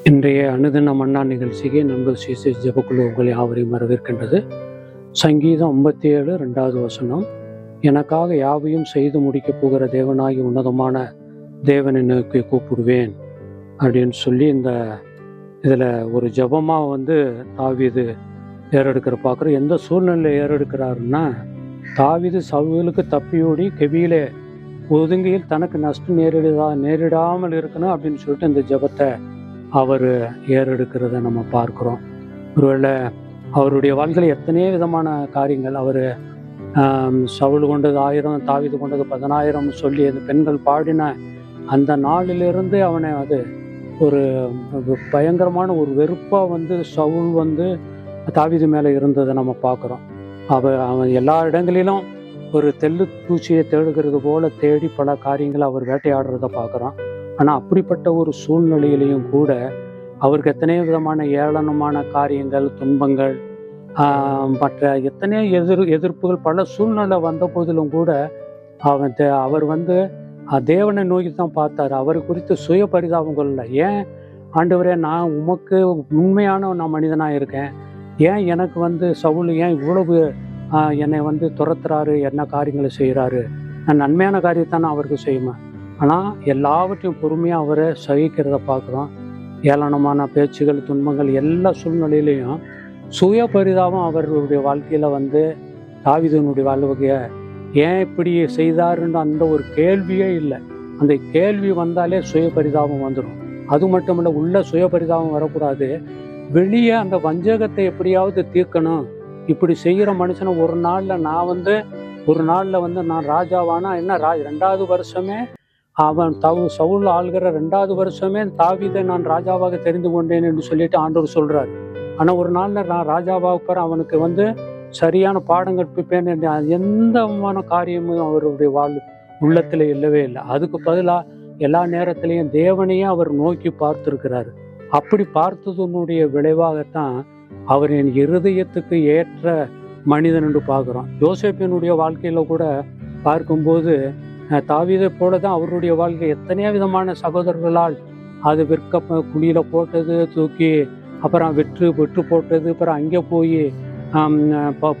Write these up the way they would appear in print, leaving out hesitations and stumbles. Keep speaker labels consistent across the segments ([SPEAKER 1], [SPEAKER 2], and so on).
[SPEAKER 1] இன்றைய அனுதின மன்னா நிகழ்ச்சிக்கு நண்பர் சிசி ஜெபக்குழு உங்களை யாவரையும் வரவேற்கின்றது. சங்கீதம் 57 2வது வசனம், எனக்காக யாவையும் செய்து முடிக்கப் போகிற தேவனாகி உன்னதமான தேவனை நோக்கி கூப்பிடுவேன் அப்படின்னு சொல்லி இந்த இதில் ஒரு ஜெபமாக தாவீது ஏறெடுக்கிற பார்க்குறோம். எந்த சூழ்நிலையில் ஏறெடுக்கிறாருன்னா, தாவீது சவுலுக்கு தப்பியோடி கெபியிலே ஒதுங்கியில் தனக்கு நஷ்டம் நேரிடாமல் இருக்கணும் அப்படின்னு சொல்லிட்டு இந்த ஜெபத்தை அவர் ஏறெடுக்கிறத நம்ம பார்க்குறோம். ஒருவேளை அவருடைய வாழ்க்கையில் எத்தனையோ விதமான காரியங்கள், அவர் சவுல் கொண்டது 1000, தாவீது கொண்டது 10,000 சொல்லி அந்த பெண்கள் பாடின அந்த நாளிலிருந்து அவனை அது ஒரு பயங்கரமான ஒரு வெறுப்பாக சவுல் தாவீது மேலே இருந்ததை நம்ம பார்க்குறோம். அவன் எல்லா இடங்களிலும் ஒரு தெள்ளு பூச்சியை தேடுகிறது போல தேடி பல காரியங்களை அவர் வேட்டையாடுறத பார்க்குறோம். ஆனால் அப்படிப்பட்ட ஒரு சூழ்நிலையிலையும் கூட அவருக்கு எத்தனையோ விதமான ஏளனமான காரியங்கள், துன்பங்கள், மற்ற எத்தனையோ எதிர்ப்புகள் பல சூழ்நிலை வந்த போதிலும் கூட அவர் தேவனை நோக்கி தான் பார்த்தார். அவர் குறித்து சுய பரிதாபம் கொள்ளல. ஏன் ஆண்டவரே, நான் உமக்கு உண்மையான நான் மனிதனாக இருக்கேன், ஏன் எனக்கு சவுல் ஏன் இவ்வளவு என்னை துரத்துறாரு, என்ன காரியங்களை செய்கிறாரு, நான் நன்மையான காரியத்தை நான் அவருக்கு செய்யுமா. ஆனால் எல்லாவற்றையும் பொறுமையாக அவரை சகிக்கிறத பார்க்குறோம். ஏளனமான பேச்சுகள், துன்பங்கள், எல்லா சூழ்நிலையிலையும் சுய பரிதாபம் அவர்களுடைய வாழ்க்கையில் தாவீதுனுடைய வாழ்க்கையை ஏன் இப்படி செய்தாருன்னு அந்த ஒரு கேள்வியே இல்லை. அந்த கேள்வி வந்தாலே சுய பரிதாபம் வந்துடும். அது மட்டும் இல்லை, உள்ள சுய பரிதாபம் வரக்கூடாது, வெளியே அந்த வஞ்சகத்தை எப்படியாவது தீர்க்கணும். இப்படி செய்கிற மனுஷனை ஒரு நாளில் நான் ராஜாவானா என்ன, 2வது வருஷமே அவன் சவுல் ஆள்கிற 2வது வருஷமே தாவீதை நான் ராஜாவாக தெரிந்து கொண்டேன் என்று சொல்லிட்டு ஆண்டவர் சொல்றாரு. ஆனால் ஒரு நாளில் நான் ராஜாவாக அவனுக்கு சரியான பாடம் கற்பிப்பேன் என்று எந்த காரியமும் அவருடைய உள்ளத்தில் இல்லவே இல்லை. அதுக்கு பதிலாக எல்லா நேரத்திலையும் தேவனையே அவர் நோக்கி பார்த்துருக்கிறாரு. அப்படி பார்த்ததனுடைய விளைவாகத்தான் அவர் என் இருதயத்துக்கு ஏற்ற மனிதன் என்று பார்க்குறோம். யோசேப்பினுடைய வாழ்க்கையில கூட பார்க்கும்போது தாவீதை போல தான் அவருடைய வாழ்க்கை எத்தனையோ விதமான சகோதரர்களால் அது குழியில் போட்டது, தூக்கி அப்புறம் விற்று போட்டது, அப்புறம் அங்கே போய்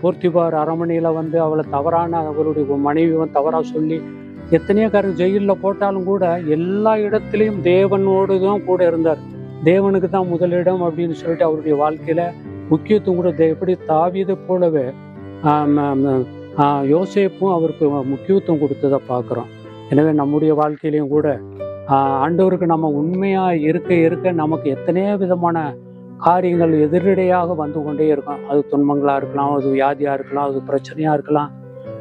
[SPEAKER 1] போர்த்திபார் அரமனையில் அவளை தவறான அவருடைய மனைவி தவறாக சொல்லி எத்தனையோ காரியம் ஜெயிலில் போட்டாலும் கூட எல்லா இடத்துலையும் தேவனோடு தான் கூட இருந்தார். தேவனுக்கு தான் முதலிடம் அப்படின்னு சொல்லிட்டு அவருடைய வாழ்க்கையில் முக்கியத்துவம் கூட எப்படி தாவீதை போலவே யோசேப்பும் அவருக்கு முக்கியத்துவம் கொடுத்ததை பார்க்குறோம். எனவே நம்முடைய வாழ்க்கையிலையும் கூட ஆண்டவருக்கு நம்ம உண்மையாக இருக்க நமக்கு எத்தனையோ விதமான காரியங்கள் எதிரடையாக வந்து கொண்டே இருக்கும். அது துன்பங்களாக இருக்கலாம், அது வியாதியாக இருக்கலாம், அது பிரச்சனையாக இருக்கலாம்,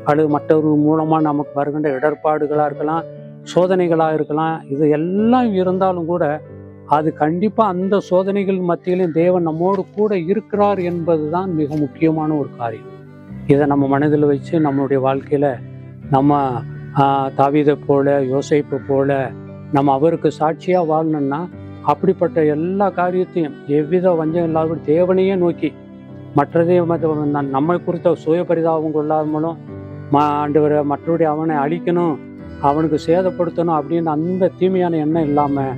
[SPEAKER 1] அல்லது மற்றவர்கள் மூலமாக நமக்கு வருகின்ற இடர்பாடுகளாக இருக்கலாம், சோதனைகளாக இருக்கலாம். இது எல்லாம் இருந்தாலும் கூட அது கண்டிப்பாக அந்த சோதனைகள் மத்தியிலும் தேவன் நம்மோடு கூட இருக்கிறார் என்பது தான் மிக முக்கியமான ஒரு காரியம். இதை நம்ம மனதில் வச்சு நம்மளுடைய வாழ்க்கையில் நம்ம தாவீதை போல, யோசேப்பை போல நம்ம அவருக்கு சாட்சியாக வாழணும்னா அப்படிப்பட்ட எல்லா காரியத்தையும் எவ்வித வஞ்சம் இல்லாத தேவனையே நோக்கி மற்றதையும் நம்மை குறித்த சுய பரிதாபம் கொள்ளாமலும் ஆண்டவரை மற்றவருடைய அவனை அழிக்கணும், அவனுக்கு சேதப்படுத்தணும் அப்படின்னு அந்த தீமையான எண்ணம் இல்லாமல்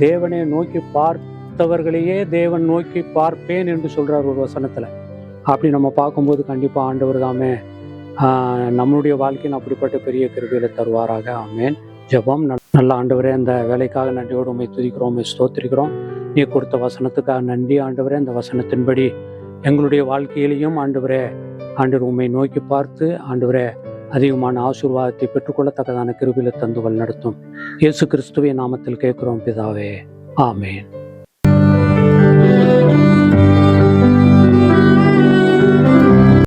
[SPEAKER 1] தேவனை நோக்கி பார்த்தவர்களையே தேவன் நோக்கி பார்ப்பேன் என்று சொல்கிறார் ஒரு வசனத்தில். அப்படி நம்ம பார்க்கும்போது கண்டிப்பாக ஆண்டவர் தாமே நம்மளுடைய வாழ்க்கையின் அப்படிப்பட்ட பெரிய கிருபைகளை தருவாராக. ஆமேன். ஜெபம். நல்ல ஆண்டவரே, அந்த வேலைக்காக நன்றியோடு உண்மை துதிக்கிறோம், உண்மை ஸ்தோத்திரிக்கிறோம். நீ கொடுத்த வசனத்துக்காக நன்றி ஆண்டவரே. அந்த வசனத்தின்படி எங்களுடைய வாழ்க்கையிலையும் ஆண்டவர் உண்மை நோக்கி பார்த்து ஆண்டவரே அதிகமான ஆசீர்வாதத்தை பெற்றுக்கொள்ளத்தக்கதான கிருபைகளை தந்து வழி நடத்தும். இயேசு கிறிஸ்துவின் நாமத்தில் கேட்கிறோம் பிதாவே. ஆமேன்.